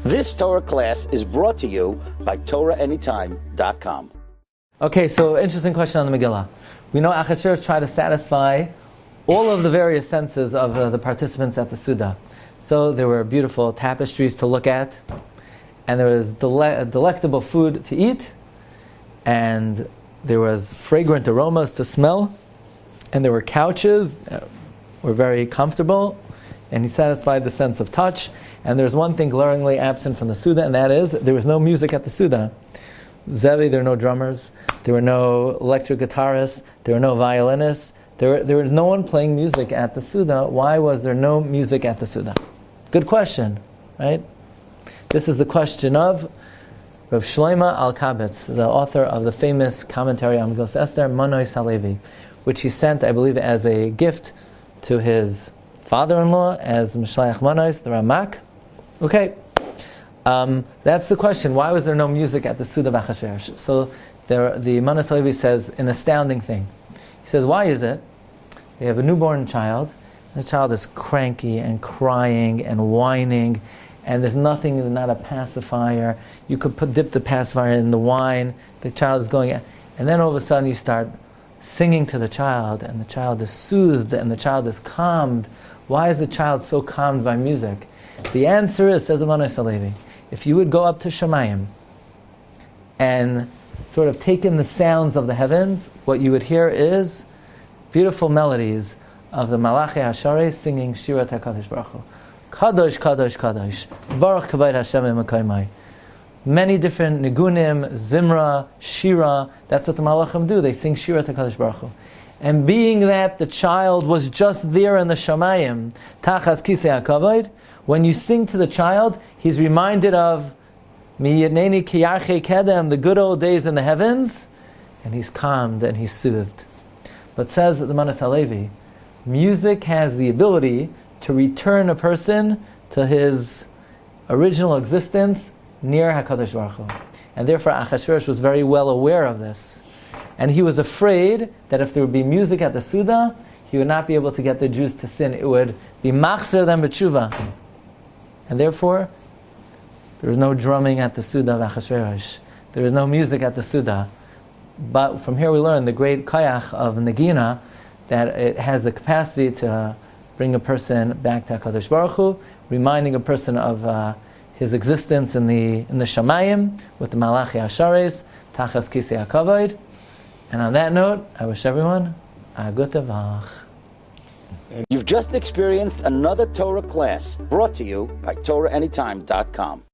This Torah class is brought to you by TorahAnytime.com. Okay, so interesting question on the Megillah. We know Achashveirosh tried to satisfy all of the various senses of the participants at the Suda. So there were beautiful tapestries to look at, and there was delectable food to eat, and there was fragrant aromas to smell, and there were couches that were very comfortable, and he satisfied the sense of touch. And there's one thing glaringly absent from the Suda, and that is there was no music at the Suda. Zevi, there were no drummers, there were no electric guitarists, there were no violinists, there was no one playing music at the Suda. Why was there no music at the Suda? Good question, right? This is the question of Rav Shlomo Alkabetz, the author of the famous commentary on Megillas Esther, Manois Halevi, which he sent, I believe, as a gift to his father-in-law as Mishlayach Manois, the Ramak. Okay, that's the question. Why was there no music at the Suda of Achashveirosh? So the Manois Halevi says an astounding thing. He says, why is it? They have a newborn child, and the child is cranky and crying and whining, and there's nothing, not a pacifier. You could dip the pacifier in the wine, the child is going, and then all of a sudden you start singing to the child, and the child is soothed, and the child is calmed. Why is the child so calmed by music? The answer is, says the Manois Halevi, if you would go up to Shemayim and sort of take in the sounds of the heavens, what you would hear is beautiful melodies of the Malachi Hasharei singing Shirat HaKadosh Baruch Hu. Kadosh, Kadosh, Kadosh. Baruch Kavod Hashem Elokeinu. Many different nigunim, zimra, shira. That's what the malachim do. They sing Shirat HaKadosh Baruch Hu. And being that the child was just there in the Shamayim, Tachas Kisei HaKavod, when you sing to the child, he's reminded of Mi Yedneni Kiyarchei Kedem, the good old days in the heavens, and he's calmed and he's soothed. But says the Manois Halevi, music has the ability to return a person to his original existence near HaKadosh Baruch Hu. And therefore Achashveirosh was very well aware of this. And he was afraid that if there would be music at the Suda, he would not be able to get the Jews to sin. It would be machzer them b'tshuva. And therefore, there was no drumming at the Suda of Achashveirosh. There was no music at the Suda. But from here we learn the great kayach of Nagina, that it has the capacity to bring a person back to HaKadosh Baruch Hu, reminding a person of his existence in the Shamayim with the Malachi Hashareis, Tachas Kisei HaKavod. And on that note, I wish everyone a good Tavach. You've just experienced another Torah class brought to you by TorahAnytime.com.